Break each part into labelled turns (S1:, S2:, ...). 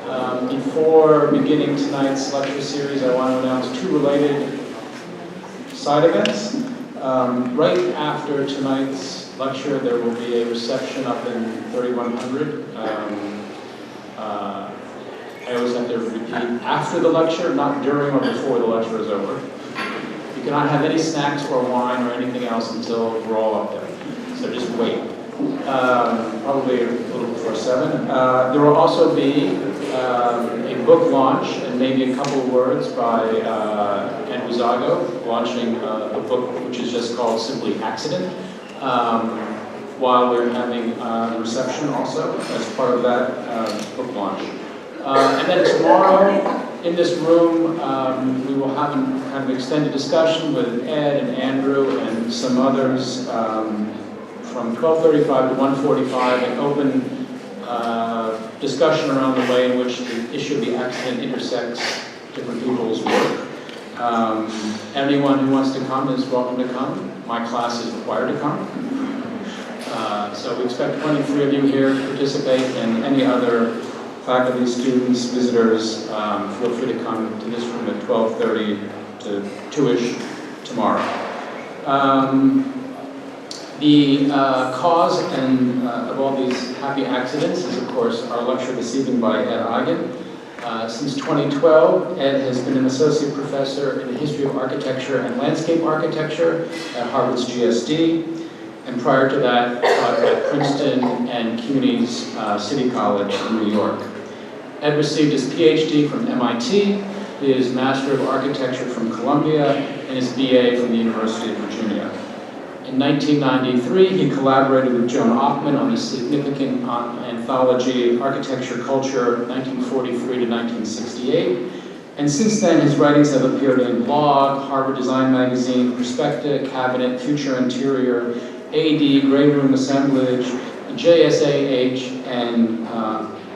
S1: Before beginning tonight's lecture series, I want to announce two related side events. Right after tonight's lecture, there will be a reception up in 3100. I always have to repeat, after the lecture, not during or before the lecture is over. You cannot have any snacks or wine or anything else until we're all up there. So just wait. Probably a little before 7. There will also be a book launch and maybe a couple of words by Ken Uzago, launching a book which is just called simply Accident, while we're having a reception also as part of that book launch. And then tomorrow, in this room, we will have a kind of extended discussion with Ed and Andrew and some others from 12:35 to 1:45, an open discussion around the way in which the issue of the accident intersects different people's work. Anyone who wants to come is welcome to come. My class is required to come. So we expect 23 of you here to participate, and any other faculty, students, visitors, feel free to come to this room at 12:30 to 2-ish tomorrow. The cause of all these happy accidents is, of course, our lecture this evening by Ed Eigen. Since 2012, Ed has been an associate professor in the history of architecture and landscape architecture at Harvard's GSD, and prior to that, taught at Princeton and CUNY's City College in New York. Ed received his PhD from MIT, his Master of Architecture from Columbia, and his BA from the University of Virginia. In 1993, he collaborated with Joan Offman on the significant anthology Architecture Culture, 1943 to 1968. And since then, his writings have appeared in Blog, Harvard Design Magazine, Perspective, Cabinet, Future Interior, AD, Grey Room Assemblage, JSAH, and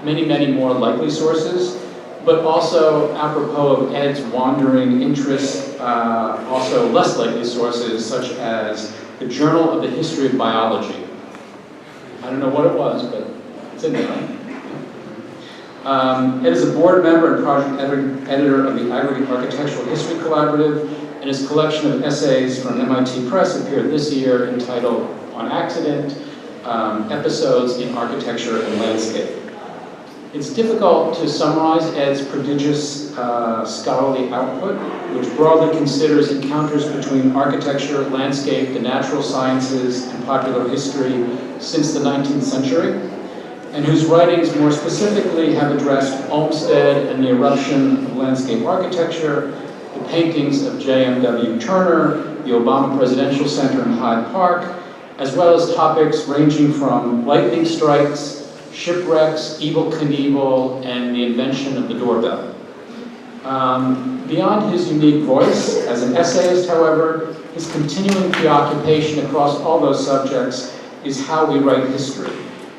S1: many, many more likely sources. But also, apropos of Ed's wandering interests, also less likely sources such as the Journal of the History of Biology. I don't know what it was, but it's in there. Ed is a board member and project editor of the Aggregate Architectural History Collaborative, and his collection of essays from MIT Press appeared this year entitled On Accident, Episodes in Architecture and Landscape. It's difficult to summarize Ed's prodigious scholarly output, which broadly considers encounters between architecture, landscape, the natural sciences, and popular history since the 19th century, and whose writings more specifically have addressed Olmsted and the eruption of landscape architecture, the paintings of J.M.W. Turner, the Obama Presidential Center in Hyde Park, as well as topics ranging from lightning strikes, shipwrecks, Evel Knievel, and the invention of the doorbell. Beyond his unique voice as an essayist, however, his continuing preoccupation across all those subjects is how we write history,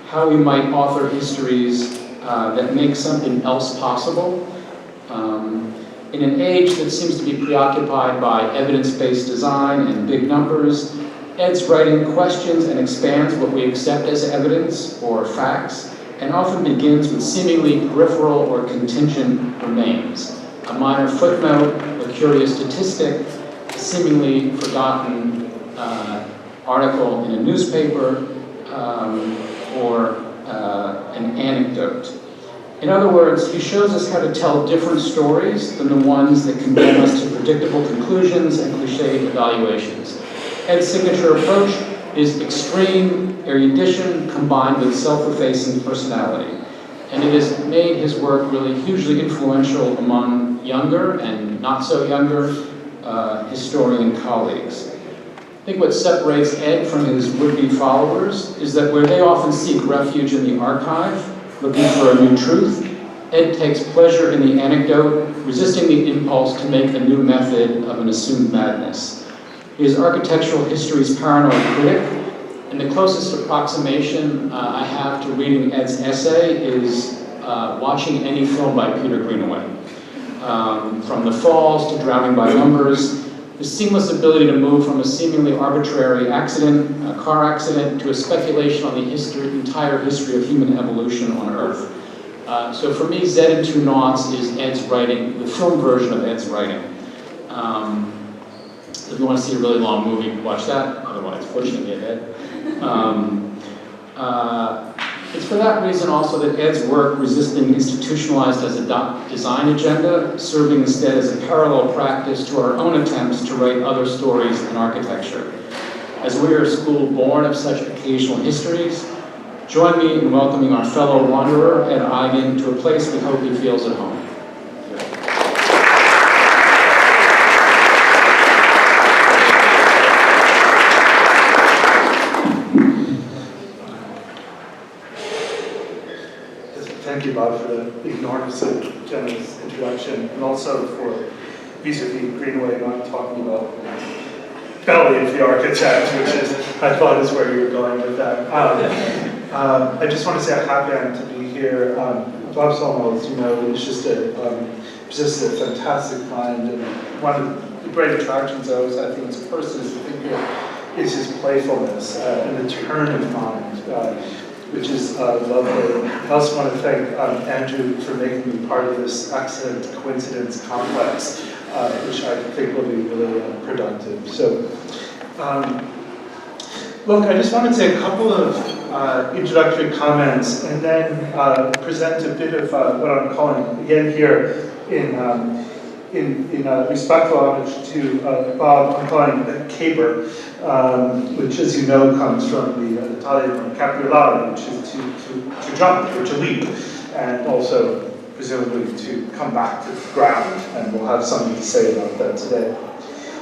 S1: how we might author histories that make something else possible. In an age that seems to be preoccupied by evidence-based design and big numbers, Ed's writing questions and expands what we accept as evidence or facts, and often begins with seemingly peripheral or contingent remains. A minor footnote, a curious statistic, a seemingly forgotten article in a newspaper, or an anecdote. In other words, he shows us how to tell different stories than the ones that condemn us to predictable conclusions and cliched evaluations. Ed's signature approach is extreme erudition combined with self-effacing personality. And it has made his work really hugely influential among younger and not so younger historian colleagues. I think what separates Ed from his would-be followers is that where they often seek refuge in the archive, looking for a new truth, Ed takes pleasure in the anecdote, resisting the impulse to make a new method of an assumed madness. He is architectural history's paranoid critic, and the closest approximation I have to reading Ed's essay is watching any film by Peter Greenaway. From The Falls to Drowning by Numbers, the seamless ability to move from a seemingly arbitrary accident, a car accident, to a speculation on the entire history of human evolution on Earth. So for me, Z and 2 noughts is Ed's writing, the film version of Ed's writing. If you want to see a really long movie, watch that. Otherwise, fortunately, Ed. It's for that reason also that Ed's work resisting institutionalized as a design agenda, serving instead as a parallel practice to our own attempts to write other stories in architecture. As we are a school born of such occasional histories, join me in welcoming our fellow wanderer, Ed Eigen, to a place we hope he feels at home.
S2: Thank you, Bob, for the enormously generous introduction, and also for vis-a-vis Greenway not talking about belly of the architect, which is, I thought is where you were going with that. I just want to say how happy I am to be here. Bob Solomon, as you know, is just a fantastic mind, and one of the great attractions I always think as a person, as a thinker, is his playfulness and the turn of mind. Which is lovely. I also want to thank Andrew for making me part of this excellent coincidence complex, which I think will be really productive. So, look, I just wanted to say a couple of introductory comments and then present a bit of what I'm calling, again here, in respectful homage to Bob, I'm calling it caber, which, as you know, comes from the Italian capitulare, which is to jump or to leap, and also presumably to come back to the ground, and we'll have something to say about that today.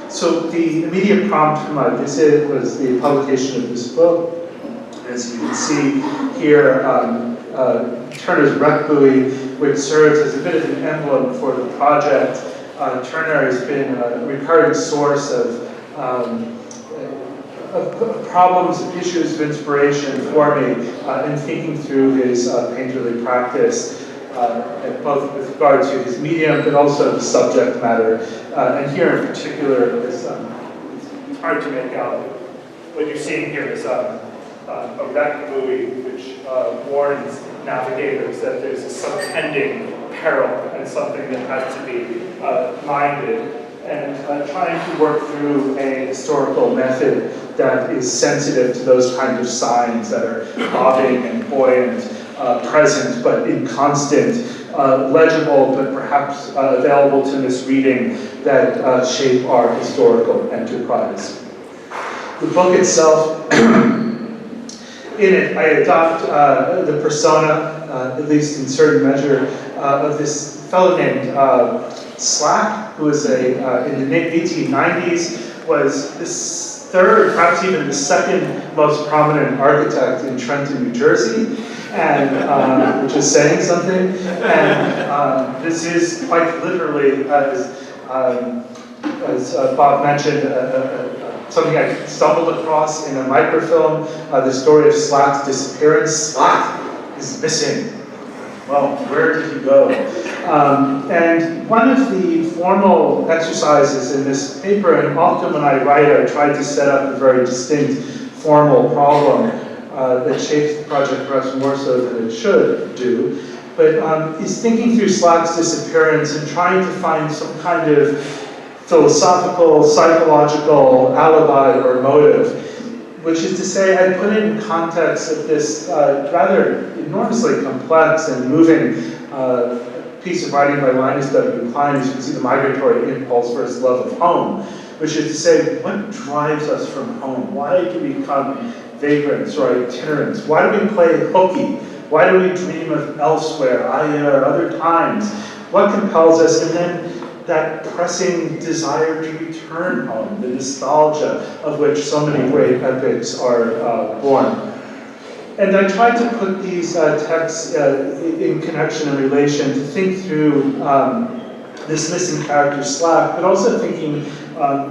S2: So the immediate prompt for my visit was the publication of this book. As you can see here, Turner's wreck buoy, which serves as a bit of an emblem for the project. Turner has been a recurring source of problems, issues of inspiration for me in thinking through his painterly practice, both with regard to his medium, but also the subject matter. And here in particular, it's hard to make out. What you're seeing here is a wreck buoy which warns navigators that there's a subtending peril and something that has to be minded, and trying to work through a historical method that is sensitive to those kinds of signs that are bobbing and buoyant, present but inconstant, legible but perhaps available to misreading, that shape our historical enterprise. The book itself, in it I adopt the persona, at least in certain measure, of this fellow named Slack, who was in the 1890s, was this third, perhaps even the second most prominent architect in Trenton, New Jersey, and which is saying something. And this is quite literally, as Bob mentioned, something I stumbled across in a microfilm, the story of Slack's disappearance. Slack is missing. Well, where did he go? And one of the formal exercises in this paper, and often when I write, I try to set up a very distinct formal problem that shapes the project perhaps more so than it should do, but is thinking through Slack's disappearance and trying to find some kind of philosophical, psychological alibi or motive, which is to say, I put it in context of this rather enormously complex and moving piece of writing by Linus W. Klein. As you can see, the migratory impulse for his love of home, which is to say, what drives us from home? Why do we become vagrants or itinerants? Why do we play hooky? Why do we dream of elsewhere, or other times? What compels us? And then that pressing desire to return home, the nostalgia of which so many great epics are born. And I tried to put these texts in connection and relation to think through this missing character Slack, but also thinking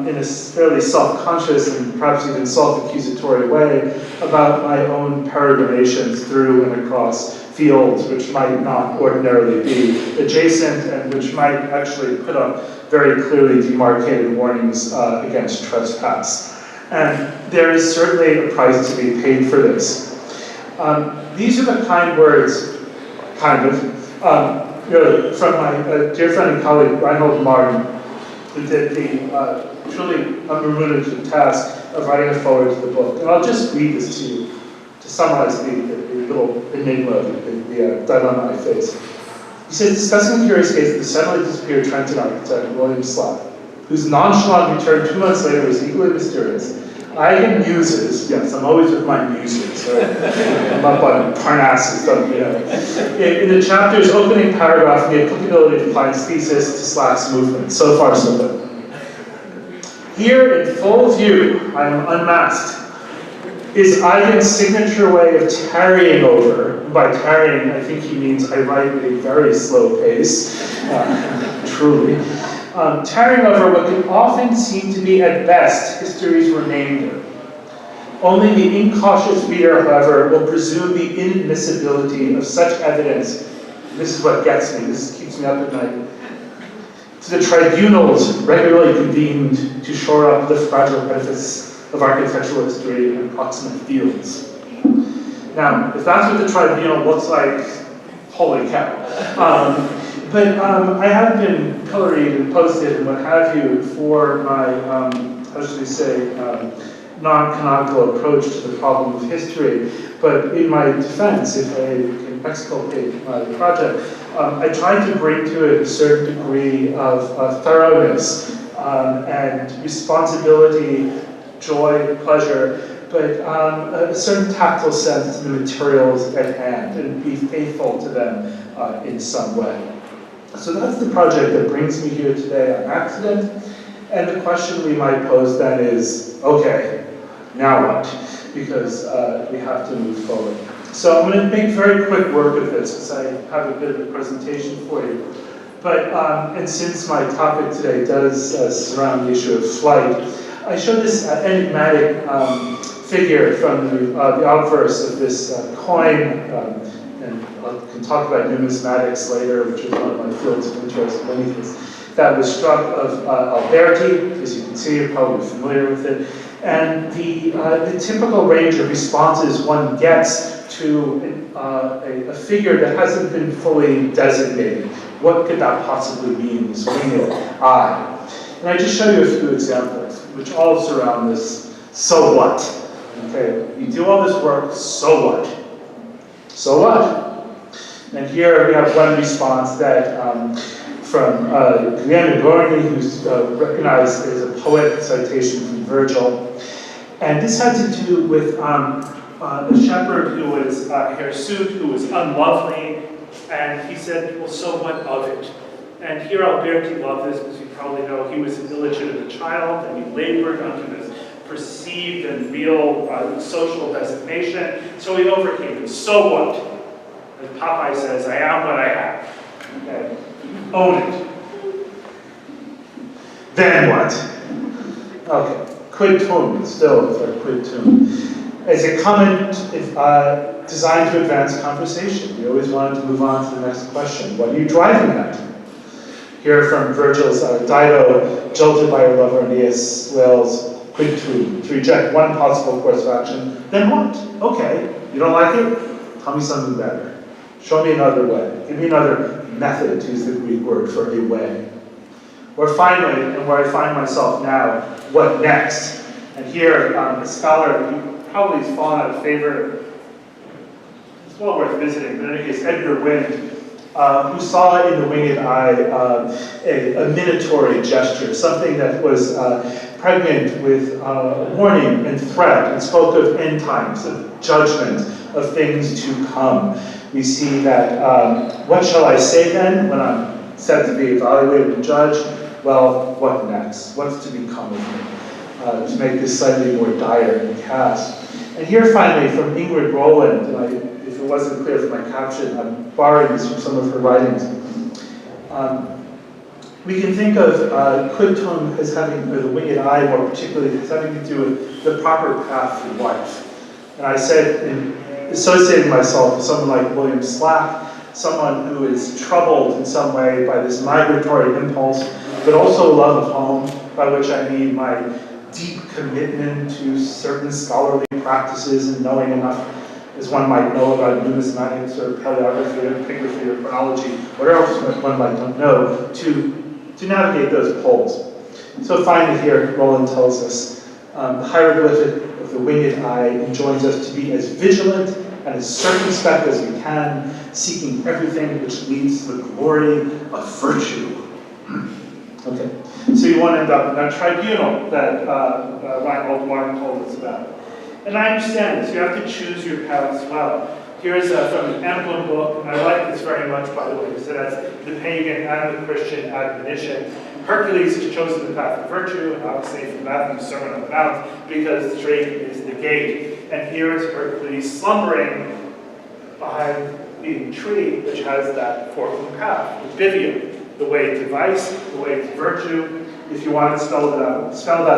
S2: in a fairly self-conscious and perhaps even self-accusatory way about my own peregrinations through and across fields which might not ordinarily be adjacent and which might actually put up very clearly demarcated warnings against trespass. And there is certainly a price to be paid for this. These are the kind words, From my dear friend and colleague, Reinhold Martin, who did the truly unremunerative task of writing a foreword to the book. And I'll just read this to you to summarize the little enigma, the dilemma I face. He says, discussing the curious case of the suddenly disappeared Trenton architect, William Slack, whose nonchalant return 2 months later was equally mysterious, Eigen muses, yes, I'm always with my muses, right? I'm up on Parnassus, in the chapter's opening paragraph, the applicability of Klein's thesis to Slack's movement. So far, so good. Here, in full view, I am unmasked, is Eigen's signature way of tarrying over. By tarrying, I think he means I write at a very slow pace, truly. Tarrying over what can often seem to be, at best, history's remainder. Only the incautious reader, however, will presume the inadmissibility of such evidence. And this is what gets me, this keeps me up at night. To the tribunals regularly convened to shore up the fragile edifice of architectural history and proximate fields. Now, if that's what the tribunal looks like, holy cow. But I have been pilloried and posted and what have you for my, how should we say, non-canonical approach to the problem of history. But in my defense, if I can exculpate my project, I tried to bring to it a certain degree of thoroughness and responsibility, joy, pleasure, but a certain tactile sense to the materials at hand and be faithful to them in some way. So that's the project that brings me here today on accident. And the question we might pose then is, okay, now what? Because we have to move forward. So I'm going to make very quick work of this because I have a bit of a presentation for you. But, and since my topic today does surround the issue of flight, I show this enigmatic figure from the obverse of this coin, and I can talk about numismatics later, which is one of my fields of interest in many things, that was struck of Alberti. As you can see, you're probably familiar with it. And the typical range of responses one gets to a figure that hasn't been fully designated. What could that possibly mean, this winged eye? And I just show you a few examples, which all surround this, so what? Okay, you do all this work, so what? So what? And here we have one response that from Guglielmo Gorni, who's recognized as a poet citation from Virgil. And this had to do with a shepherd who was hirsute, who was unlovely, and he said, well, so what of it? And here Alberti loved this, because you probably know he was an illegitimate child, and he labored under this perceived and real social designation, so he overcame it. So what? As Popeye says, I am what I am. Okay. Own it. Then what? Okay. Quid tum, still for quid tum. As a comment designed to advance conversation. We always wanted to move on to the next question. What are you driving at? Here from Virgil's Dido, jilted by her lover Aeneas, wails quid tum, to reject one possible course of action. Then what? Okay, you don't like it? Tell me something better. Show me another way. Give me another method, to use the Greek word for a way. Or finally, and where I find myself now, what next? And here, a scholar who probably has fallen out of favor, it's well worth visiting, but in any case, Edgar Wynne, who saw in the winged eye a minatory gesture, something that was pregnant with warning and threat, and spoke of end times, of judgment, of things to come. We see that, what shall I say then when I'm said to be evaluated and judged? Well, what next? What's to become of me? To make this slightly more dire and cast. And here finally, from Ingrid Rowland, and if it wasn't clear from my caption, I'm borrowing this from some of her writings. We can think of quid tum as having, or the winged eye more particularly, as having to do with the proper path for life. And I said, in associating myself with someone like William Slack, someone who is troubled in some way by this migratory impulse, but also a love of home, by which I mean my deep commitment to certain scholarly practices and knowing enough as one might know about numismatics or paleography or epigraphy or chronology, whatever else one might know, to navigate those poles. So finally here, Roland tells us, the hieroglyphic of the winged eye enjoins us to be as vigilant and as circumspect as we can, seeking everything which leads to the glory of virtue. Okay, so you want to end up in that tribunal that Reinhold Martin told us about. And I understand this, you have to choose your paths well. Here's from an Emblem book, and I like this very much, by the way, because it has the pagan and the Christian admonition. Hercules has chosen the path of virtue, and obviously from Matthew's Sermon on the Mount, because the drake is the gate. And here is Hercules slumbering behind the tree, which has that forking path, the bivium, the way to vice, the way to virtue. If you want to spell that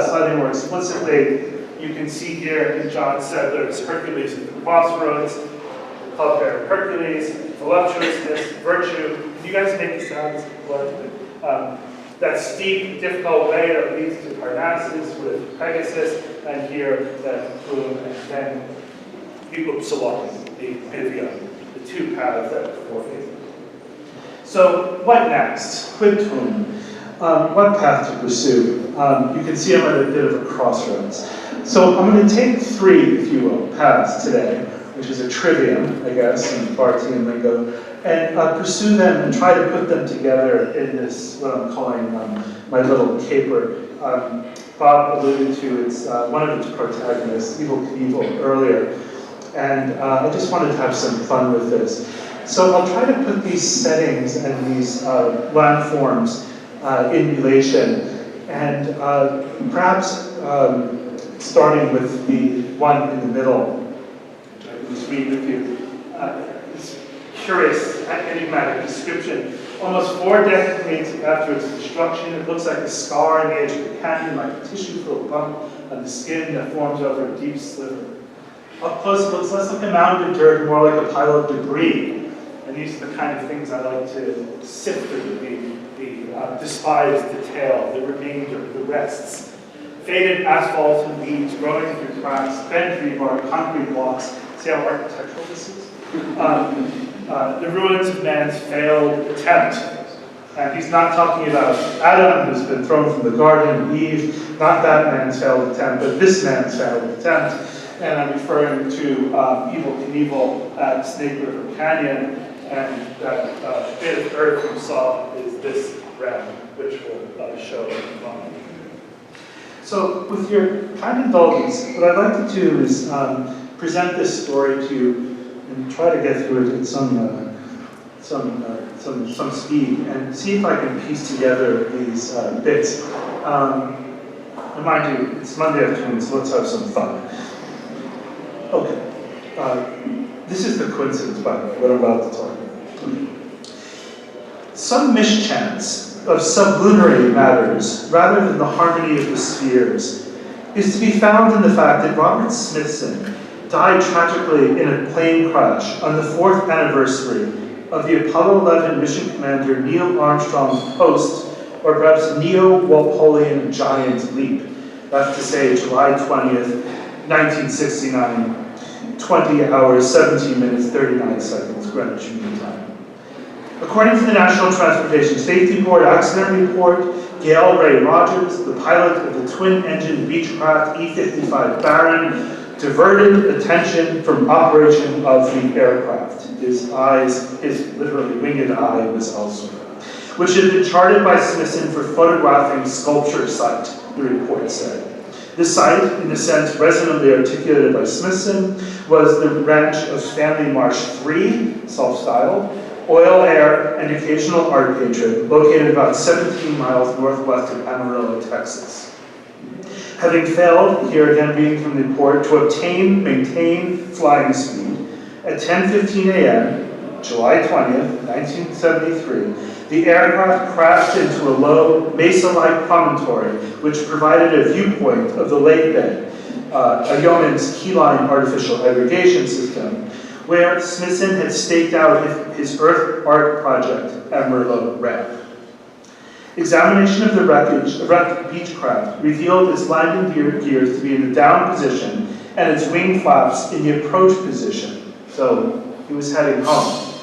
S2: slightly more explicitly, you can see here in John Sedler's Hercules at the Crossroads, the club bear of Hercules, voluptuousness, virtue. Can you guys make the sounds? That steep, difficult way that leads to Parnassus with Pegasus, and here that boom, and then the Upsilon, the bivium, the two paths that fork. So what next? Quid tum? What path to pursue? You can see I'm at a bit of a crossroads. So I'm going to take three, if you will, paths today, which is a trivium, I guess, in Bartian lingo, and pursue them and try to put them together in this, what I'm calling my little caper. Bob alluded to one of its protagonists, Evel Knievel, earlier, and I just wanted to have some fun with this. So I'll try to put these settings and these landforms in relation, and perhaps starting with the one in the middle, which I can just read with you. This curious, enigmatic description. Almost 4 decades after its destruction, it looks like a scar on the edge of the canyon, like a tissue-filled bump on the skin that forms over a deep sliver. Up close, it looks less like a mound of dirt, more like a pile of debris. And these are the kind of things I like to sift through, the despised detail, the remainder, the rests. Faded asphalt and weeds growing through cracks, bent rebar, concrete blocks. See how architectural this is? The ruins of man's failed attempt. And he's not talking about Adam, who's been thrown from the garden, Eve, not that man's failed attempt, but this man's failed attempt. And I'm referring to Evel Knievel at Snake River Canyon, and that bit of earth you saw is this ram, which we'll show in a moment. So with your kind indulgence, what I'd like to do is present this story to you and try to get through it at some speed and see if I can piece together these bits. And mind you, it's Monday afternoon, so let's have some fun. Okay. This is the coincidence, by the way, what I'm about to talk about. Some mischance of sublunary matters, rather than the harmony of the spheres, is to be found in the fact that Robert Smithson died tragically in a plane crash on the 4th anniversary of the Apollo 11 mission commander Neil Armstrong's post, or perhaps Neo-Walpolian giant leap. That's to say, July 20th, 1969, 20 hours, 17 minutes, 39 seconds, Greenwich Mean Time. According to the National Transportation Safety Board accident report, Gail Ray Rogers, the pilot of the twin-engine Beechcraft E-55 Baron, diverted attention from operation of the aircraft. His literally winged eye, was elsewhere, which had been charted by Smithson for photographing sculpture site, the report said. The site, in a sense resonantly articulated by Smithson, was the ranch of Stanley Marsh 3, self-styled, oil, air, and occasional art patron, located about 17 miles northwest of Amarillo, Texas. Having failed, here again reading from the report, to maintain flying speed, at 10:15 a.m., July 20th, 1973, the aircraft crashed into a low, mesa-like promontory, which provided a viewpoint of the lake bed, a yeoman's keyline artificial aggregation system, where Smithson had staked out his Earth art project, Amarillo Ramp. Examination of the wreckage of Beechcraft revealed its landing gears to be in the down position and its wing flaps in the approach position. So he was heading home.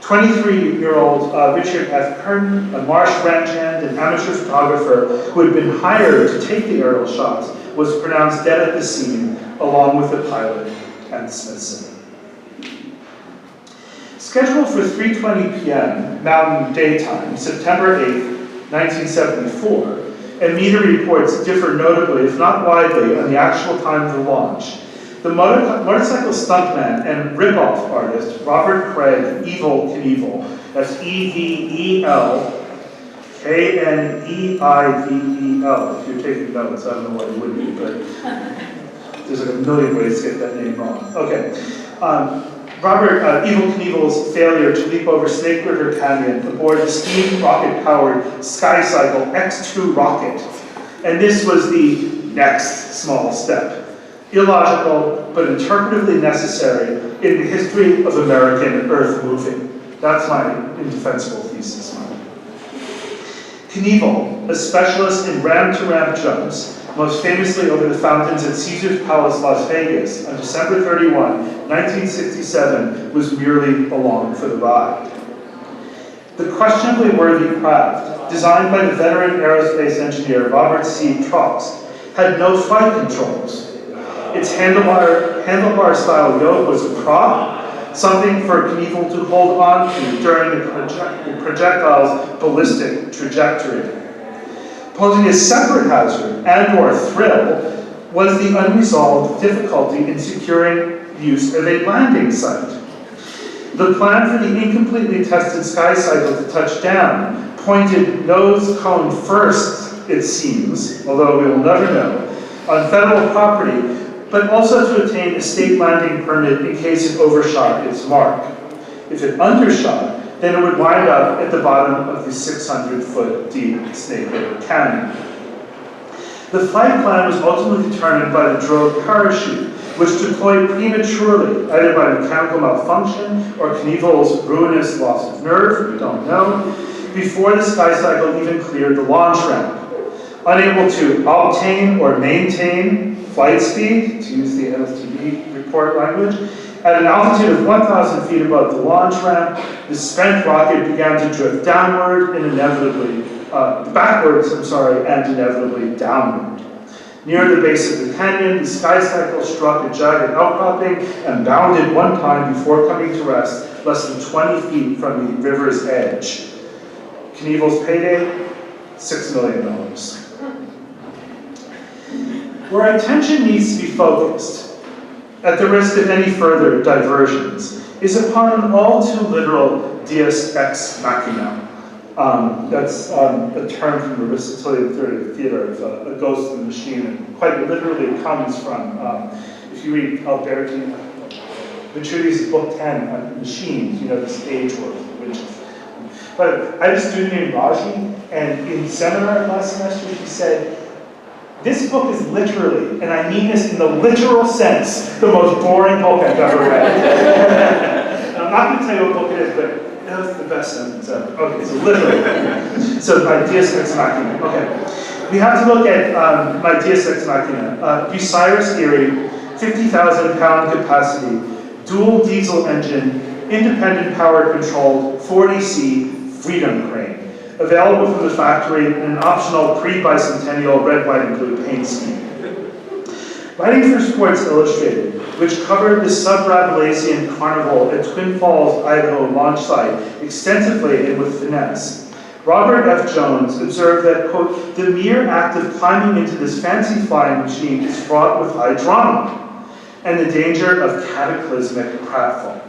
S2: 23-year-old Richard F. Curtin, a marsh ranch hand and amateur photographer who had been hired to take the aerial shots, was pronounced dead at the scene, along with the pilot and the Smithson. Scheduled for 3:20 p.m. Mountain Daytime, September 8th, 1974, and media reports differ notably, if not widely, on the actual time of the launch. The motorcycle stuntman and rip-off artist, Robert Craig Evil Knievel, that's E-V-E-L-K-N-E-I-V-E-L, if you're taking notes, I don't know why you wouldn't be, but there's like a million ways to get that name wrong. Okay. Robert Evil Knievel's failure to leap over Snake River Canyon aboard the steam rocket-powered SkyCycle X2 rocket. And this was the next small step. Illogical, but interpretively necessary in the history of American earth moving. That's my indefensible thesis. Knievel, a specialist in ram-to-ramp jumps, most famously over the fountains at Caesar's Palace, Las Vegas, on December 31, 1967, was merely along for the ride. The questionably worthy craft, designed by the veteran aerospace engineer Robert C. Trost, had no flight controls. Its handlebar-style yoke was a prop, something for Knievel to hold on to during the projectile's ballistic trajectory. Posing a separate hazard and/or thrill was the unresolved difficulty in securing use of a landing site. The plan for the incompletely tested SkyCycle to touch down pointed nose cone first, it seems, although we will never know, on federal property, but also to obtain a state landing permit in case it overshot its mark. If it undershot, then it would wind up at the bottom of the 600-foot deep Snake River Canyon. The flight plan was ultimately determined by the drogue parachute, which deployed prematurely, either by mechanical malfunction or Knievel's ruinous loss of nerve, we don't know, before the SkyCycle even cleared the launch ramp. Unable to obtain or maintain flight speed, to use the LSTB report language, at an altitude of 1,000 feet above the launch ramp, the spent rocket began to drift downward and backwards, and inevitably downward. Near the base of the canyon, the SkyCycle struck a jagged outcropping and bounded one time before coming to rest less than 20 feet from the river's edge. Knievel's payday, $6 million. Where attention needs to be focused, at the risk of any further diversions, is upon an all too literal deus ex machina. That's a term from the Aristotelian theory of theater, of a ghost in the machine, and quite literally comes from, if you read Alberti Vitruvi's book 10 on machines, you know, the stage work, which. But I had a student named Raji, and in seminar last semester, she said, this book is literally, and I mean this in the literal sense, the most boring book I've ever read. I'm not going to tell you what book it is, but that was the best sentence ever. Okay, so literally. So my deus ex machina. Okay. We have to look at my deus ex machina. Bucyrus Erie, 50,000-pound capacity, dual diesel engine, independent power controlled, 40C Freedom crane. Available from the factory in an optional pre-bicentennial red, white, and blue paint scheme. Writing for Sports Illustrated, which covered the sub-Rabelaisian carnival at Twin Falls, Idaho launch site extensively and with finesse, Robert F. Jones observed that, quote, the mere act of climbing into this fancy flying machine is fraught with high drama and the danger of cataclysmic pratfall.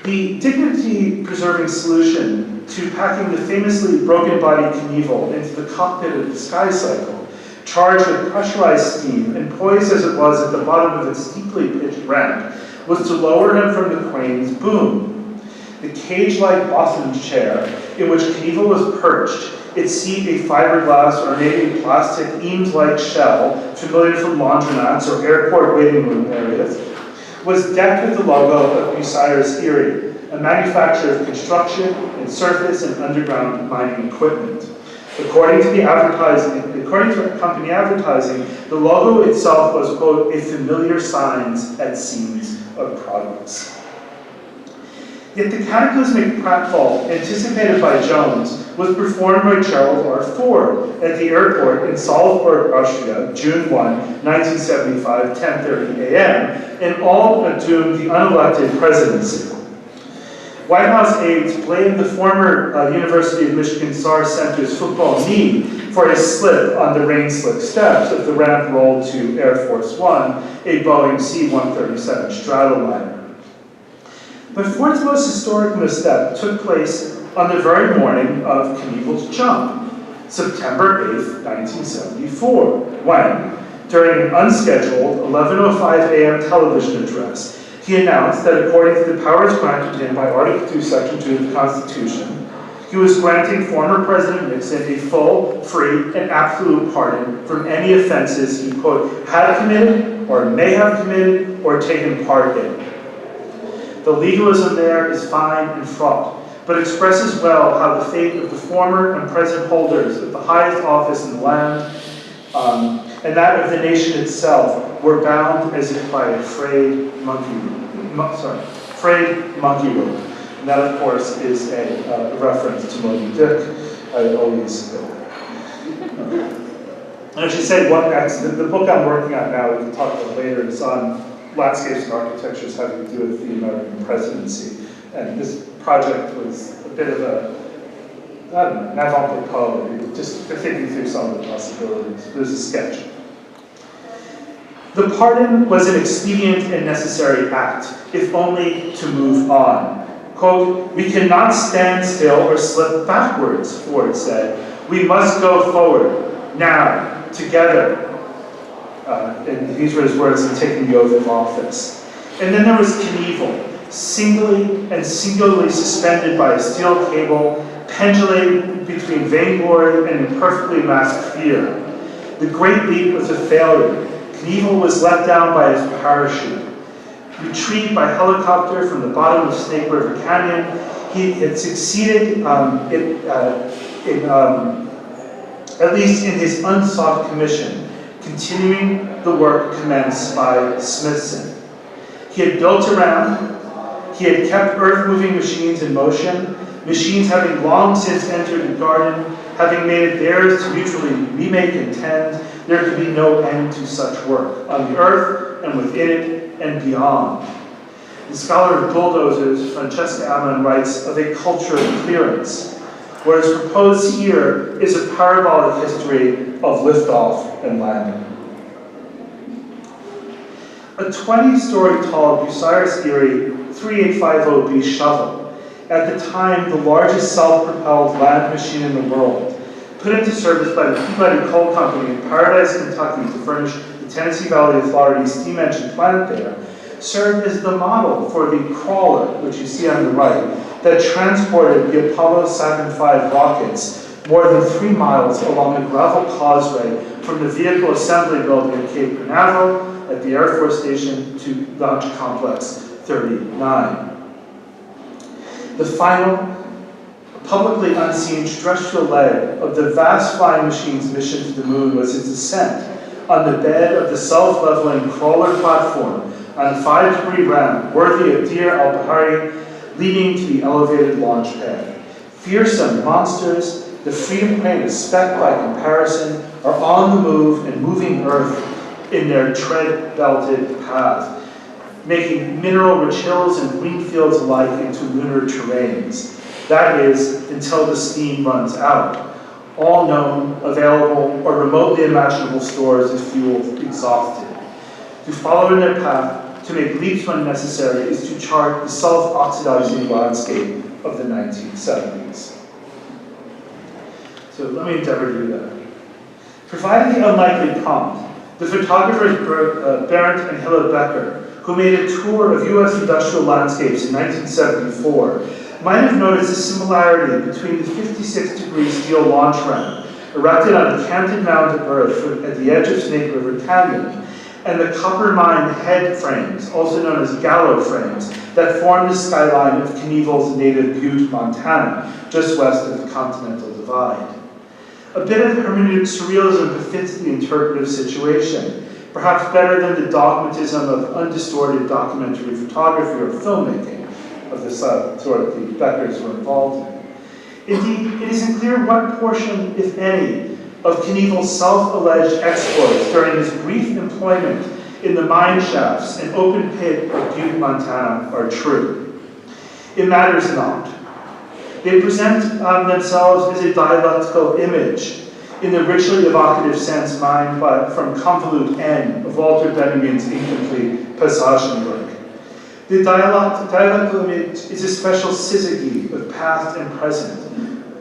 S2: The dignity-preserving solution to packing the famously broken-bodied Knievel into the cockpit of the SkyCycle, charged with pressurized steam and poised as it was at the bottom of its steeply pitched ramp, was to lower him from the crane's boom. The cage-like bottom chair in which Knievel was perched, its seat a fiberglass or maybe plastic Eames-like shell, familiar from laundromats or airport waiting room areas, was decked with the logo of Bucyrus Erie, a manufacturer of construction and surface and underground mining equipment. According to company advertising, the logo itself was, quote, a familiar signs at scenes of progress. Yet the cataclysmic pratfall anticipated by Jones was performed by Gerald R. Ford at the airport in Salzburg, Austria, June 1, 1975, 10:30 a.m., and all doomed the unelected presidency. White House aides blamed the former University of Michigan SAR Center's football knee for a slip on the rain-slick steps as the ramp rolled to Air Force One, a Boeing C-137 Stratoliner. But Ford's most historic misstep took place on the very morning of Knievel's jump, September 8, 1974, when, during an unscheduled 11:05 a.m. television address, he announced that according to the powers granted him by Article 2, Section 2 of the Constitution, he was granting former President Nixon a full, free, and absolute pardon from any offenses he, quote, had committed, or may have committed, or taken part in. The legalism there is fine and fraught, but expresses well how the fate of the former and present holders of the highest office in the land and that of the nation itself were bound as if by a frayed monkey rope. And that, of course, is a reference to Moby Dick. I always And I should say, the book I'm working on now, we can talk about later, is on landscapes and architectures having to do with the American presidency. And this project was a bit of an avant-propos, just thinking through some of the possibilities. There's a sketch. The pardon was an expedient and necessary act, if only to move on. Quote, we cannot stand still or slip backwards, Ford said. We must go forward, now, together. And these were his words in taking the oath of office. And then there was Knievel, singly and singularly suspended by a steel cable, pendulating between vainglory and imperfectly masked fear. The great leap was a failure. Knievel was let down by his parachute. Retrieved by helicopter from the bottom of Snake River Canyon, he had succeeded at least in his unsought commission, continuing the work commenced by Smithson. He had built a ramp, he had kept earth-moving machines in motion, machines having long since entered the garden, having made it theirs to mutually remake and tend. There could be no end to such work, on the earth and within it and beyond. The scholar of bulldozers, Francesca Ammon, writes of a culture of clearance. What is proposed here is a parabolic history of liftoff and landing. A 20-story tall Bucyrus Erie 3850B shovel, at the time the largest self-propelled land machine in the world, put into service by the Peabody Coal Company in Paradise, Kentucky to furnish the Tennessee Valley Authority's steam engine plant there, served as the model for the crawler, which you see on the right, that transported the Apollo Saturn V rockets more than 3 miles along a gravel causeway from the Vehicle Assembly Building at Cape Canaveral at the Air Force Station to Launch Complex 39. The final, publicly unseen terrestrial leg of the vast flying machine's mission to the moon was its ascent on the bed of the self-leveling crawler platform on a 5-degree ramp worthy of Deir al-Bahari, leading to the elevated launch pad. Fearsome monsters, the Freedom Plane is speck by comparison, are on the move and moving Earth in their tread-belted path, making mineral-rich hills and green fields alike into lunar terrains. That is, until the steam runs out. All known, available, or remotely imaginable stores of fuel exhausted. To follow in their path, to make leaps when necessary, is to chart the self-oxidizing landscape of the 1970s. So let me endeavor to do that. Provided the unlikely prompt, the photographers Berendt and Hilla Becker, who made a tour of U.S. industrial landscapes in 1974, might have noticed a similarity between the 56-degree steel launch ramp erected on a canted mound of earth at the edge of Snake River Canyon and the copper mine head frames, also known as gallow frames, that form the skyline of Knievel's native Butte, Montana, just west of the Continental Divide. A bit of hermeneutic surrealism befits the interpretive situation, perhaps better than the dogmatism of undistorted documentary photography or filmmaking of the sort the Beckers were involved in. Indeed, it isn't clear what portion, if any, of Knievel's self-alleged exploits during his brief employment in the mine shafts and open pit of Butte, Montana, are true. It matters not. They present themselves as a dialectical image in the richly evocative sense mined from Convolute N of Walter Benjamin's incomplete Passagenwork. The dialectical image is a special syzygy of past and present,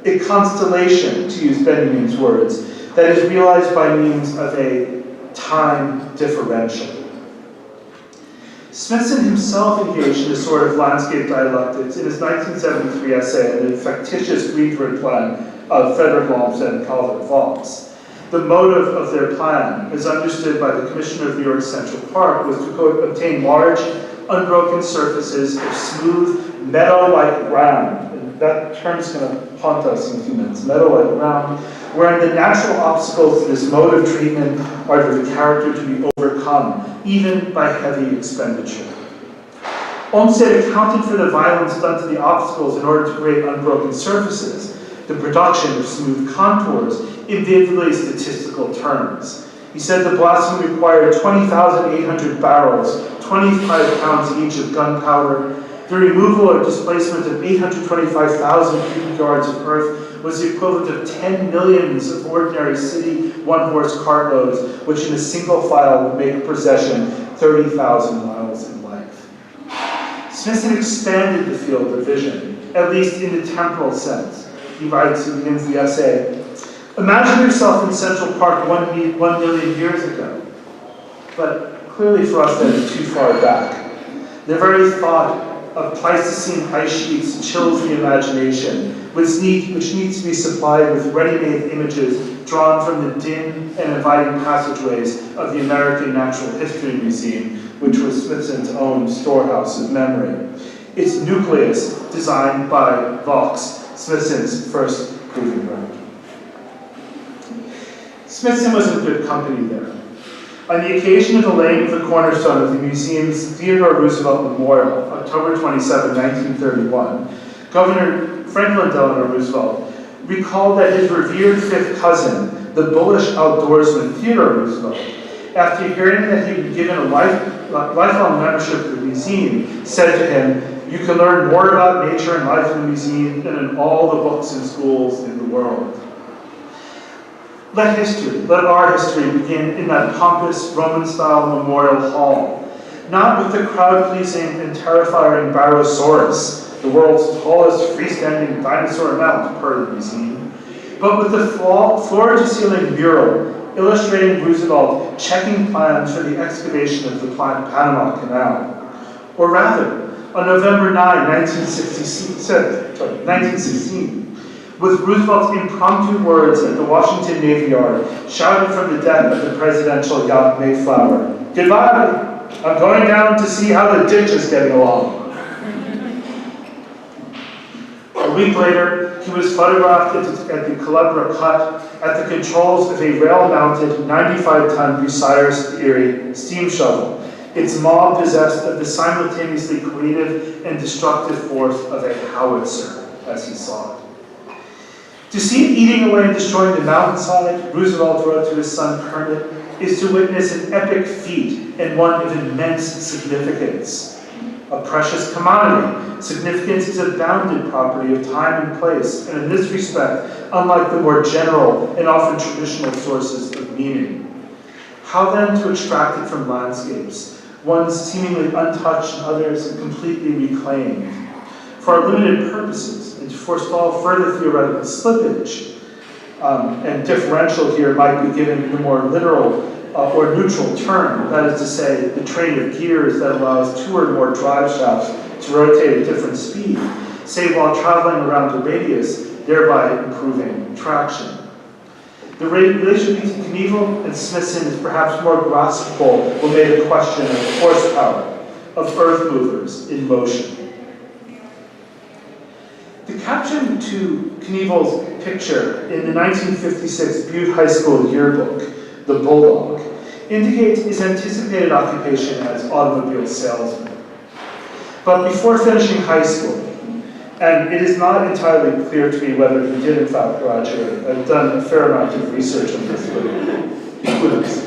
S2: a constellation, to use Benjamin's words, that is realized by means of a time differential. Smithson himself engaged in a sort of landscape dialectics in his 1973 essay on the factitious Greenwood plan of Frederick Olmsted and Calvin Vaux. The motive of their plan, as understood by the Commissioner of New York Central Park, was to, quote, obtain large, unbroken surfaces of smooth, meadow-like ground. And that term's going to haunt us in a few minutes. Meadow-like ground, wherein the natural obstacles to this mode of treatment are of the character to be overcome, even by heavy expenditure. Olmsted accounted for the violence done to the obstacles in order to create unbroken surfaces, the production of smooth contours, in vividly statistical terms. He said the blasting required 20,800 barrels, 25 pounds each of gunpowder. The removal or displacement of 825,000 cubic yards of earth was the equivalent of 10 millions of ordinary city one-horse cartloads, which in a single file would make a procession 30,000 miles in length. Smithson expanded the field of vision, at least in the temporal sense. He writes, he begins the essay, imagine yourself in Central Park 1 million years ago. But clearly for us that is too far back. The very thought of Pleistocene ice sheets chills the imagination, which needs to be supplied with ready-made images drawn from the dim and inviting passageways of the American Natural History Museum, which was Smithson's own storehouse of memory. Its nucleus designed by Vaux, Smithson's first proving ground. Smithson was in good company there. On the occasion of the laying of the cornerstone of the museum's Theodore Roosevelt Memorial, October 27, 1931, Governor Franklin Delano Roosevelt recalled that his revered fifth cousin, the bullish outdoorsman Theodore Roosevelt, after hearing that he had been given a lifelong membership to the museum, said to him, "You can learn more about nature and life in the museum than in all the books and schools in the world." Let our history begin in that pompous Roman-style memorial hall, not with the crowd-pleasing and terrifying Barosaurus, the world's tallest freestanding dinosaur mount per the museum, but with the floor-to-ceiling mural illustrating Roosevelt checking plans for the excavation of the Panama Canal. Or rather, on November 9, 1916, with Roosevelt's impromptu words at the Washington Navy Yard, shouted from the deck of the presidential yacht Mayflower, "Goodbye, I'm going down to see how the ditch is getting along." A week later, he was photographed at the Culebra Cut at the controls of a rail-mounted 95-ton Bucyrus Erie steam shovel, its maw possessed of the simultaneously creative and destructive force of a howitzer, as he saw it. To see it eating away and destroying the mountainside, Roosevelt wrote to his son Kermit, is to witness an epic feat and one of immense significance. A precious commodity, significance is a bounded property of time and place, and in this respect, unlike the more general and often traditional sources of meaning. How then to extract it from landscapes, ones seemingly untouched and others completely reclaimed? For our limited purposes, and to forestall further theoretical slippage, and differential here might be given the more literal or neutral term, that is to say, the train of gears that allows 2 or more drive shafts to rotate at different speed, say while traveling around the radius, thereby improving traction. The relation between Knievel and Smithson is perhaps more graspable when made a question of horsepower, of earth movers in motion. The caption to Knievel's picture in the 1956 Butte High School yearbook, the Bulldog, indicates his anticipated occupation as automobile salesman. But before finishing high school, and it is not entirely clear to me whether he did in fact graduate, I've done a fair amount of research on this, but who knows.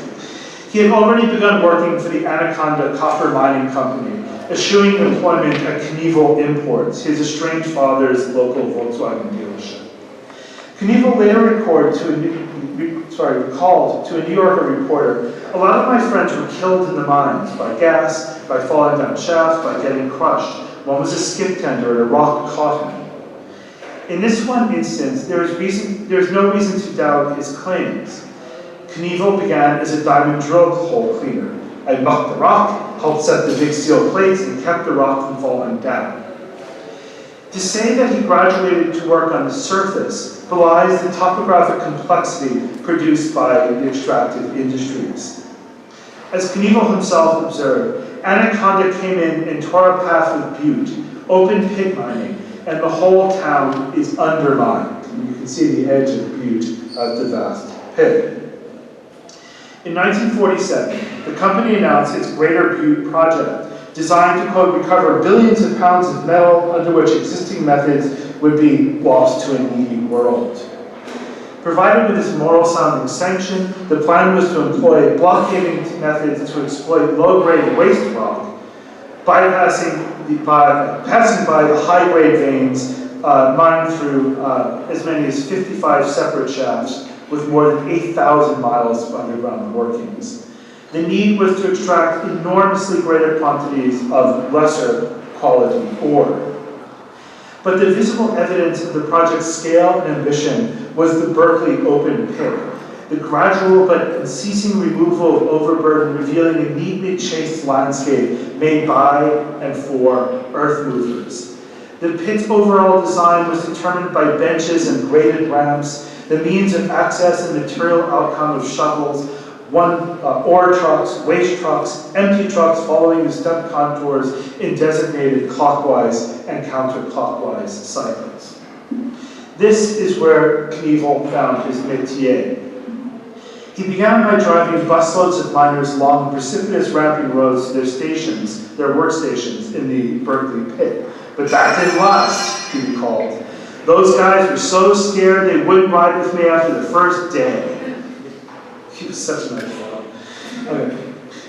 S2: He had already begun working for the Anaconda Copper Mining Company, eschewing employment at Knievel Imports, his estranged father's local Volkswagen dealership. Knievel later recalled to a New Yorker reporter, "A lot of my friends were killed in the mines by gas, by falling down shafts, by getting crushed. One was a skip tender and a rock caught him." In this one instance, there is no reason to doubt his claims. Knievel began as a diamond drill hole cleaner. I mucked the rock, helped set the big steel plates, and kept the rock from falling down. To say that he graduated to work on the surface belies the topographic complexity produced by the extractive industries. As Knievel himself observed, Anaconda came in and tore a path with Butte, open pit mining, and the whole town is undermined. And you can see the edge of Butte as the vast pit. In 1947, the company announced its Greater Butte project, designed to, quote, recover billions of pounds of metal under which existing methods would be lost to a needy world. Provided with this moral-sounding sanction, the plan was to employ block caving methods to exploit low-grade waste rock, passing by the high-grade veins mined through as many as 55 separate shafts with more than 8,000 miles of underground workings. The need was to extract enormously greater quantities of lesser quality ore. But the visible evidence of the project's scale and ambition was the Berkeley open pit, the gradual but unceasing removal of overburden revealing a neatly chased landscape made by and for earth movers. The pit's overall design was determined by benches and graded ramps, the means of access and material outcome of shovels, ore trucks, waste trucks, empty trucks following the step contours in designated clockwise and counterclockwise cycles. This is where Knievel found his métier. He began by driving busloads of miners along precipitous ramping roads to their workstations in the Berkeley pit. But that didn't last, he recalled. Those guys were so scared they wouldn't ride with me after the first day. He was such a nice fellow. Okay.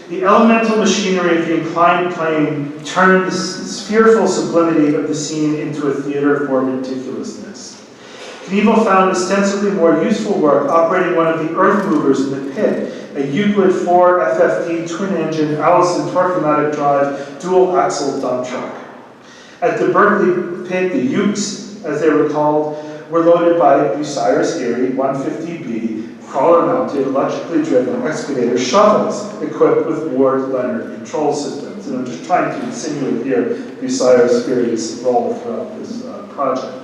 S2: The elemental machinery of the inclined plane turned the fearful sublimity of the scene into a theater for ridiculously. Knievel found ostensibly more useful work operating one of the earth movers in the pit, a Euclid 4 FFD twin-engine Allison torque-pneumatic drive dual-axle dump truck. At the Berkeley pit, the Ukes, as they were called, were loaded by Bucyrus Erie 150B crawler-mounted, electrically driven excavator shovels equipped with Ward-Leonard control systems. And I'm just trying to insinuate here Bucyrus Erie's role throughout this project.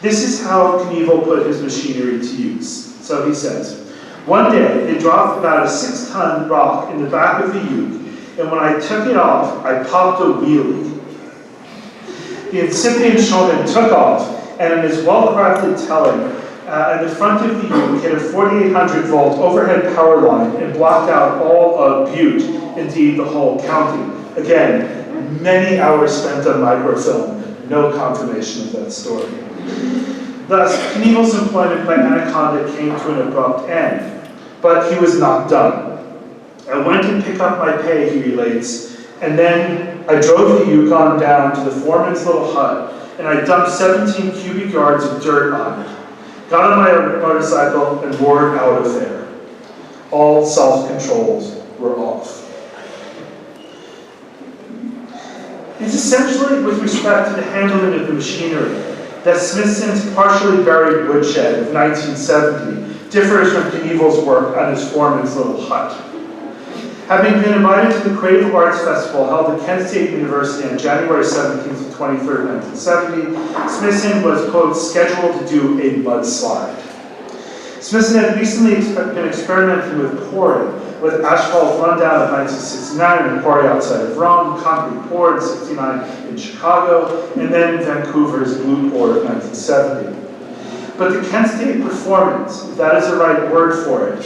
S2: This is how Knievel put his machinery to use. So he says, one day they dropped about a 6-ton rock in the back of the Uke, and when I took it off, I popped a wheelie. The incipient showman took off, and in his well-crafted telling, at the front of the Uke hit a 4,800-volt overhead power line and blocked out all of Butte, indeed the whole county. Again, many hours spent on microfilm, no confirmation of that story. Thus, Knievel's employment by Anaconda came to an abrupt end, but he was not done. I went and picked up my pay, he relates, and then I drove the Yukon down to the foreman's little hut, and I dumped 17 cubic yards of dirt on it, got on my motorcycle, and roared out of there. All self-controls were off. It's essentially with respect to the handling of the machinery that Smithson's partially buried woodshed of 1970 differs from Knievel's work on his foreman's little hut. Having been invited to the Creative Arts Festival held at Kent State University on January 17th to 23rd, 1970, Smithson was, quote, scheduled to do a mudslide. Smithson had recently been experimenting with pouring, with asphalt rundown in 1969 in a quarry outside of Rome, concrete poured in 1969 in Chicago, and then Vancouver's glue poured in 1970. But the Kent State performance, if that is the right word for it,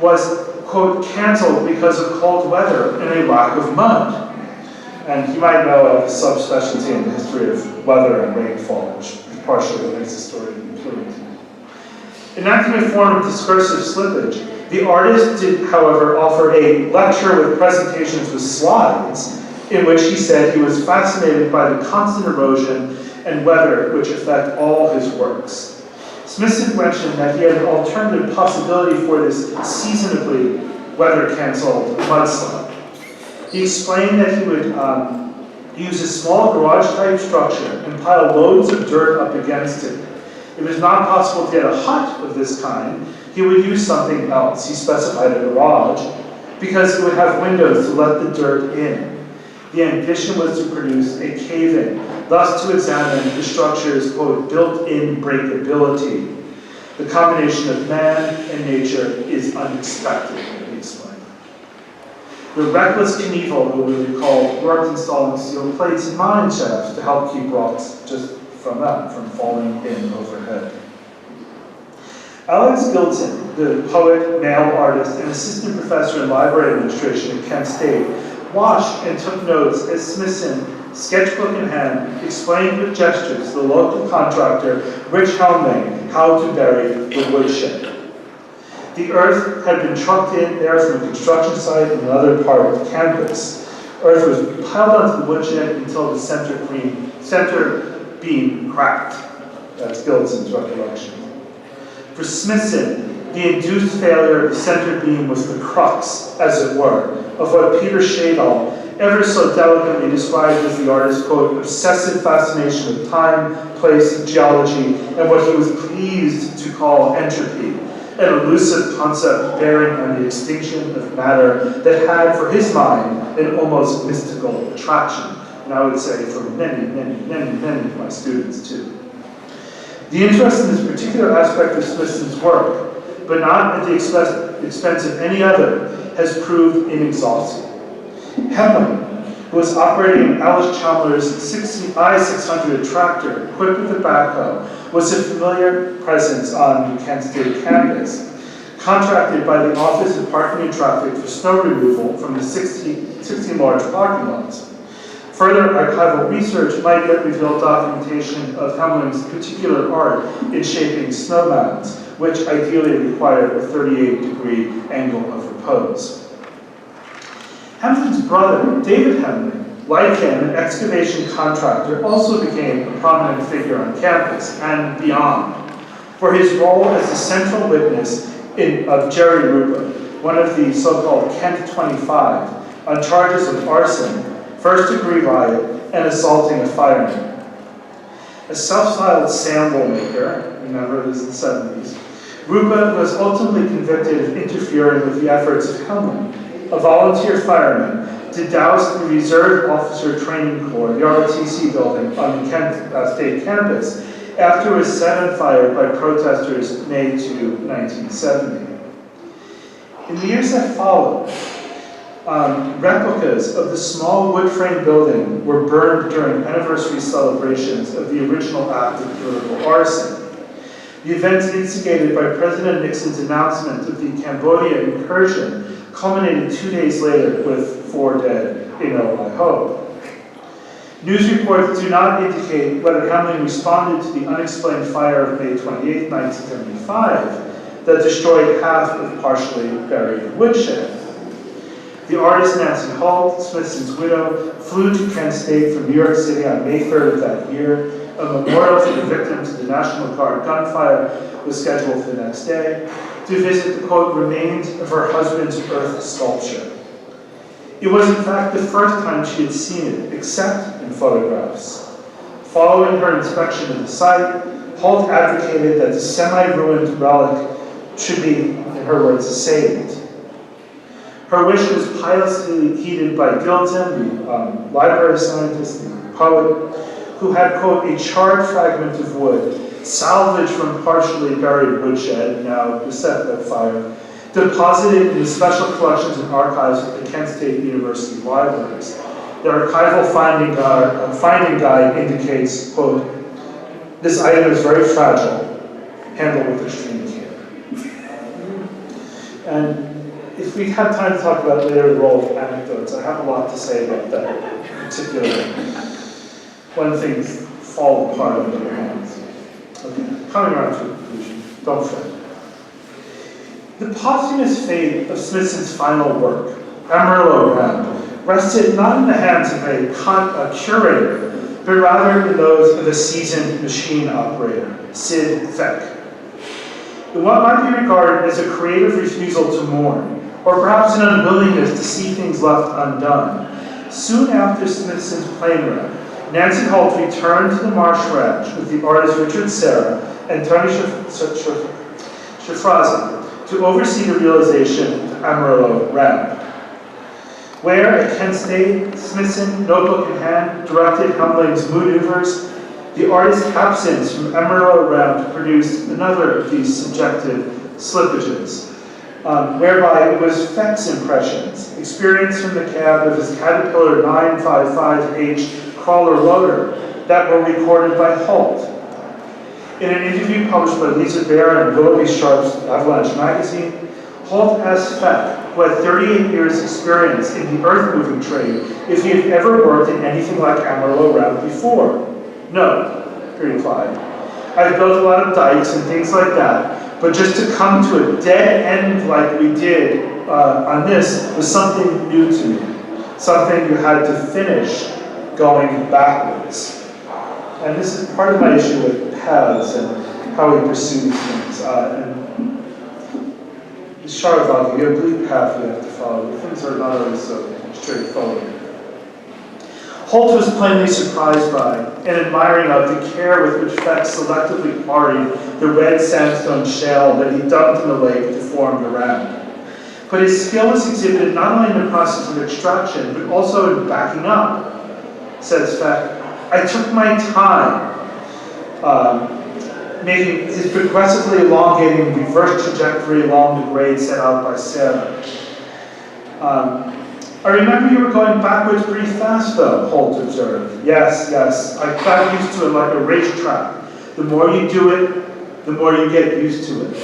S2: was, quote, canceled because of cold weather and a lack of mud. And you might know of a subspecialty in the history of weather and rainfall, which partially makes the story complete. Enacting a form of discursive slippage, the artist did, however, offer a lecture with presentations with slides in which he said he was fascinated by the constant erosion and weather which affect all his works. Smithson mentioned that he had an alternative possibility for this seasonably weather-canceled mudslide. He explained that he would use a small garage-type structure and pile loads of dirt up against it. If it was not possible to get a hut of this kind, he would use something else. He specified a garage because it would have windows to let the dirt in. The ambition was to produce a cave-in, thus to examine the structure's, quote, built-in breakability. The combination of man and nature is unexpected, he explained. The reckless Knievel, who we recall, worked installing steel plates in mine shafts to help keep rocks just from falling in overhead. Alex Gilton, the poet, male artist, and assistant professor in library administration at Kent State, watched and took notes as Smithson, sketchbook in hand, explained with gestures to the local contractor, Rich Helming, how to bury the woodshed. The earth had been trucked in there from a construction site in another part of the campus. Earth was piled onto the woodshed until the center beam cracked. That's Gilton's recollection. For Smithson, the induced failure of the center beam was the crux, as it were, of what Peter Shadall ever so delicately described as the artist's, quote, obsessive fascination with time, place, geology, and what he was pleased to call entropy, an elusive concept bearing on the extinction of matter that had, for his mind, an almost mystical attraction, and I would say for many of my students, too. The interest in this particular aspect of Smithson's work, but not at the expense of any other, has proved inexhaustible. Hemling, who was operating Alice Chalmers' I-600 tractor equipped with a backhoe, was a familiar presence on the Kent State campus, contracted by the Office of Parking and Traffic for snow removal from the 60 large parking lots. Further archival research might yet reveal documentation of Hemling's particular art in shaping snow mounds, which ideally required a 38-degree angle of repose. Hemling's brother, David Hemling, like him, an excavation contractor, also became a prominent figure on campus and beyond for his role as the central witness of Jerry Rupa, one of the so-called Kent 25, on charges of arson, first-degree riot, and assaulting a fireman. A self-styled sample maker, remember this is the 70s, Rupa was ultimately convicted of interfering with the efforts of Hemling, a volunteer fireman, to douse the Reserve Officer Training Corps, the ROTC building on the Kent State campus, after it was set on fire by protesters May 2, 1970. In the years that followed, replicas of the small wood frame building were burned during anniversary celebrations of the original act of political arson. The events instigated by President Nixon's announcement of the Cambodia incursion culminated 2 days later with 4 dead in Ohio. News reports do not indicate whether Hemling responded to the unexplained fire of May 28, 1975 that destroyed half of partially buried woodshed. The artist Nancy Holt, Smithson's widow, flew to Kent State from New York City on May 3rd of that year. A memorial for the victims of the National Guard gunfire was scheduled for the next day to visit the, quote, remains of her husband's earth sculpture. It was, in fact, the first time she had seen it, except in photographs. Following her inspection of the site, Holt advocated that the semi-ruined relic should be, in her words, saved. Her wish was piously heeded by Gilton, the library scientist, the poet, who had, quote, a charred fragment of wood, salvaged from partially buried woodshed, now beset by fire, deposited in the special collections and archives of the Kent State University libraries. The archival finding guide indicates, quote, "This item is very fragile, handled with extreme care." And if we have time to talk about later the role of anecdotes, I have a lot to say about that, particularly when things fall apart into your hands. Okay, coming around to a conclusion, don't fret. The posthumous fate of Smithson's final work, Amarillo Ramp, rested not in the hands of a curator, but rather in those of a seasoned machine operator, Sid Feck. In what might be regarded as a creative refusal to mourn, or perhaps an unwillingness to see things left undone, soon after Smithson's plane wreck, Nancy Holt returned to the Marsh Ranch with the artists Richard Serra and Tony Shafrazi to oversee the realization of Amarillo Ramp, where at Kent State, Smithson, notebook in hand, directed Hemling's maneuvers. The artist's absence from Amarillo Ramp produced another of these subjective slippages, whereby it was Feck's impressions, experienced from the cab of his Caterpillar 955H crawler loader, that were recorded by Holt. In an interview published by Lisa Baer and Willoughby Sharp's Avalanche magazine, Holt asked Feck, who had 38 years' experience in the earth-moving trade, if he had ever worked in anything like Amarillo Ramp before. "No," he replied. "I've built a lot of dikes and things like that, but just to come to a dead end like we did on this was something new to me, something you had to finish going backwards." And this is part of my issue with paths and how we pursue these things. Sharavagi, we have a bleak path we have to follow. Things are not always so straightforward. Holt was plainly surprised by and admiring of the care with which Feck selectively quarried the red sandstone shale that he dumped in the lake to form the ramp. But his skill is exhibited not only in the process of extraction, but also in backing up, says Feck. "I took my time, making his progressively elongating reverse trajectory along the grade set out by Sarah. I remember you were going backwards pretty fast though," Holt observed. Yes, I got used to it like a racetrack. The more you do it, the more you get used to it.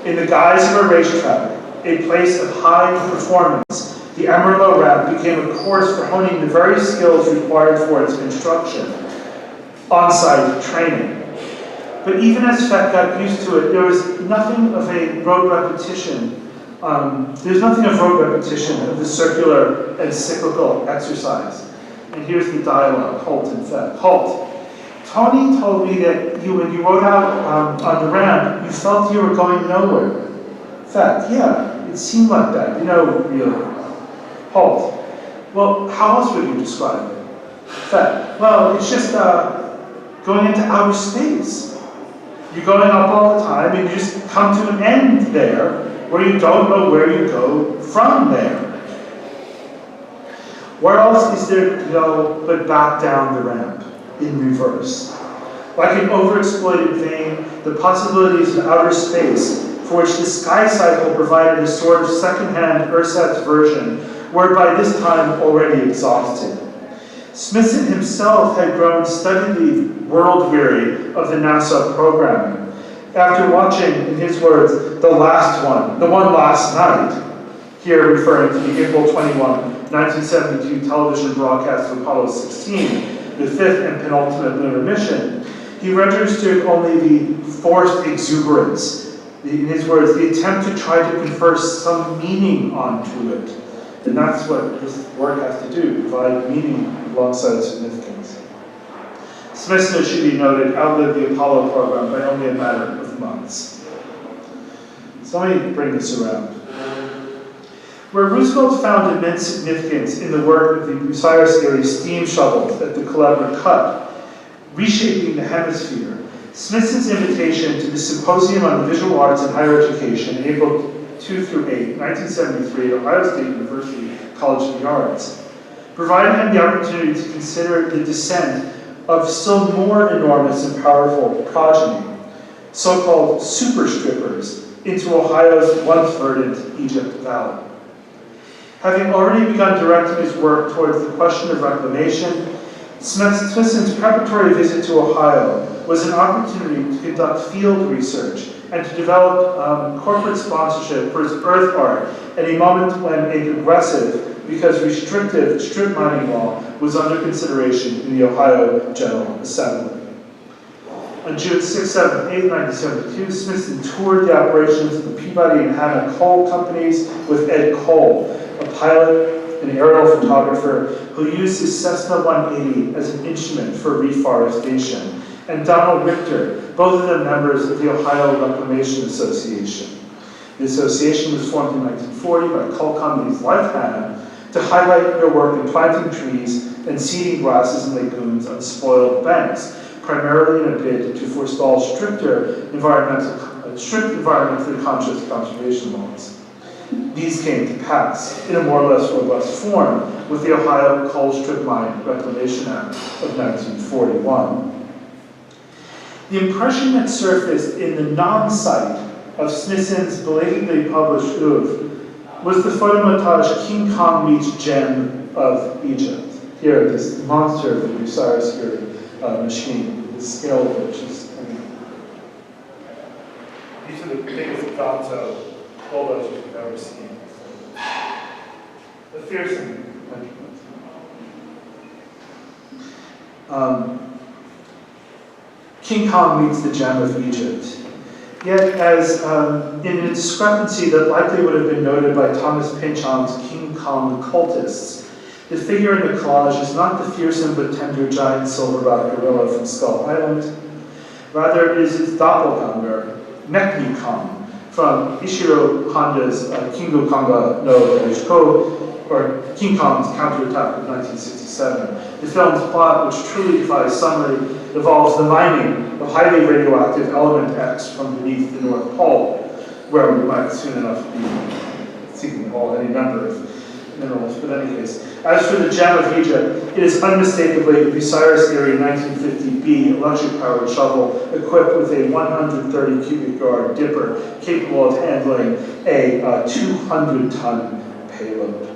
S2: In the guise of a racetrack, a place of high performance, the Amarillo Ramp became a course for honing the very skills required for its construction, on-site training. But even as Feck got used to it, there was nothing of a rote repetition. There's nothing of rote repetition of the circular and cyclical exercise. And here's the dialogue, Holt and Feck. Holt, "Tony told me that when you rode out on the ramp, you felt you were going nowhere." Feck, "Yeah, it seemed like that, really." Holt, "Well, how else would you describe it?" Feck, "Well, it's just going into outer space. You're going up all the time and you just come to an end there where you don't know where you go from there. Where else is there to go but back down the ramp in reverse? Like an overexploited vein, the possibilities of outer space, for which the sky cycle provided a sort of second-hand ersatz version, were by this time already exhausted. Smithson himself had grown steadily world-weary of the NASA programming. After watching, in his words, the one last night, here referring to the April 21, 1972 television broadcast of Apollo 16, the fifth and penultimate lunar mission, he registered only the forced exuberance, in his words, the attempt to try to confer some meaning onto it. And that's what this work has to do, provide meaning alongside significance. Smithson, it should be noted, outlived the Apollo program by only a matter of months. So let me bring this around. Where Roosevelt found immense significance in the work of the Bucyrus-Erie steam shovels at the Culebra Cut, reshaping the hemisphere, Smithson's invitation to the Symposium on Visual Arts in Higher Education, April 2 through 8, 1973, at Ohio State University College of the Arts, provided him the opportunity to consider the descent of still more enormous and powerful progeny, so-called super strippers into Ohio's once verdant Egypt Valley. Having already begun directing his work towards the question of reclamation, Smithson's preparatory visit to Ohio was an opportunity to conduct field research and to develop corporate sponsorship for his earth art at a moment when a progressive, because restrictive, strip mining law was under consideration in the Ohio General Assembly. On June 6, 7, 8, 1972, Smithson toured the operations of the Peabody and Hanna Coal companies with Ed Cole, a pilot and aerial photographer who used his Cessna 180 as an instrument for reforestation, and Donald Richter, both of them members of the Ohio Reclamation Association. The association was formed in 1940 by coal companies like Hanna to highlight their work in planting trees and seeding grasses and lagoons on spoiled banks, primarily in a bid to forestall strict environmentally conscious conservation laws. These came to pass in a more or less robust form with the Ohio Coal Strip Mine Reclamation Act of 1941. The impression that surfaced in the non-site of Smithson's belatedly published oeuvre was the photomontage King Kong Meets Gem of Egypt. Here, this monster of the Bucyrus machine, the scale of which is, these are the biggest gonzo bulldozers you've ever seen. The fearsome King Kong meets the gem of Egypt. Yet, as in a discrepancy that likely would have been noted by Thomas Pynchon's King Kong cultists, the figure in the collage is not the fearsome but tender giant silverback gorilla from Skull Island. Rather, it is its doppelganger, Mekni Kong, from Ishiro Honda's Kingo Konga no Daijiko, or King Kong's Counterattack of 1967. The film's plot, which truly defies summary, involves the mining of highly radioactive element X from beneath the North Pole, where we might soon enough be seeking any number of minerals. But in any case, as for the gem of Egypt, it is unmistakably a Bucyrus-era 1950B electric-powered shovel equipped with a 130 cubic yard dipper capable of handling a 200-ton payload.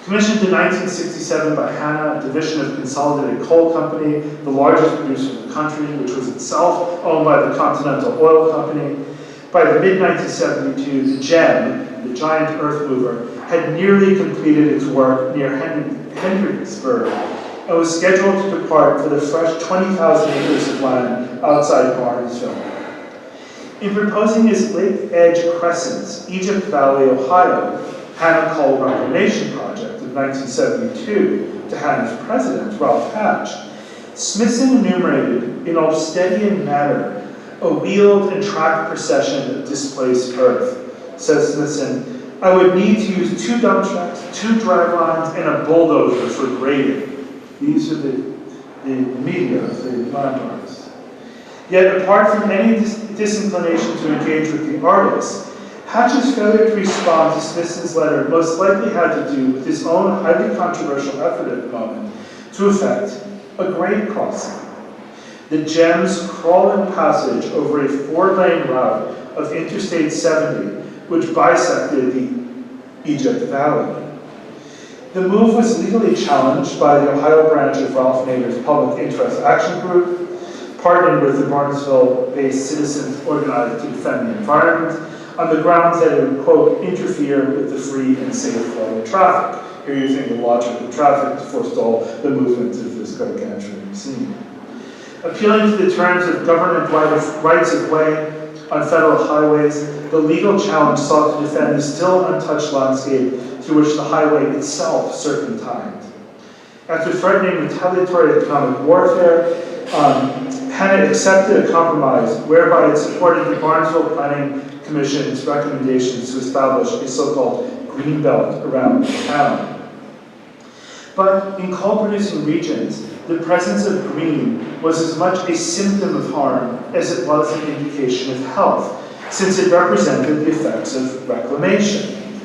S2: Commissioned in 1967 by Hanna, a division of Consolidated Coal Company, the largest producer in the country, which was itself owned by the Continental Oil Company, by the mid-1972, the gem, the giant earth mover, had nearly completed its work near Hendricksburg and was scheduled to depart for the fresh 20,000 acres of land outside Barnesville. In proposing his Lake Edge Crescent's Egypt Valley, Ohio, Hanna Coal Reclamation Project of 1972 to Hanna's president, Ralph Hatch, Smithson enumerated in Obsteadian manner a wheeled and tracked procession of displaced earth. Says Smithson, I would need to use 2 dump trucks, 2 drag lines, and a bulldozer for grading. These are the media, the land artists. Yet apart from any disinclination to engage with the artists, Hatch's failure to respond to Smithson's letter most likely had to do with his own highly controversial effort at the moment to effect a grade crossing. The gem's crawling passage over a 4-lane route of Interstate 70, which bisected the Egypt Valley. The move was legally challenged by the Ohio branch of Ralph Nader's Public Interest Action Group, partnered with the Barnesville-based citizens organized to defend the environment, on the grounds that it would, quote, interfere with the free and safe flow of traffic. Here using the logic of traffic to forestall the movement of this gargantuan machine. Appealing to the terms of government rights of way on federal highways, the legal challenge sought to defend the still untouched landscape through which the highway itself serpentined. After threatening retaliatory economic warfare, Hanna accepted a compromise whereby it supported the Barnesville Planning Commission's recommendations to establish a so-called green belt around the town. But in coal-producing regions, the presence of green was as much a symptom of harm as it was an indication of health, since it represented the effects of reclamation.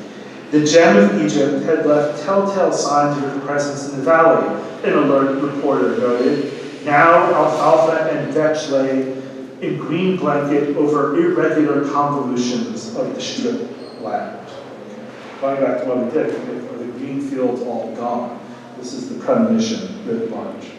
S2: The gem of Egypt had left telltale signs of its presence in the valley, an alert reporter noted. Now alfalfa and vetch lay in green blanket over irregular convolutions of the strip land. Going back to what we did, are the green fields all gone? This is the premonition writ large.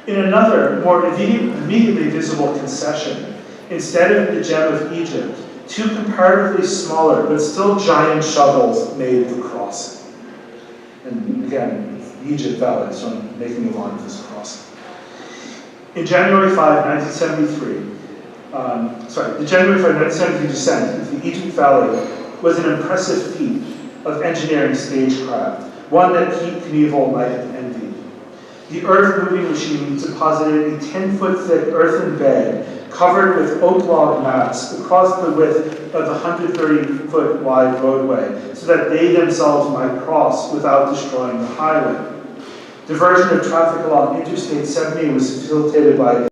S2: In another, more immediately visible concession, instead of the gem of Egypt, two comparatively smaller but still giant shovels made the crossing. And again, Egypt Valley, so I'm making the line of this crossing. In January 5, 1973, the January 5, 1973 descent into the Egypt Valley was an impressive feat of engineering stagecraft, one that Keith Knievel might have envied. The earth-moving machine deposited a 10-foot-thick earthen bed covered with oak log mats across the width of the 130-foot-wide roadway so that they themselves might cross without destroying the highway. Diversion of traffic along Interstate 70 was facilitated by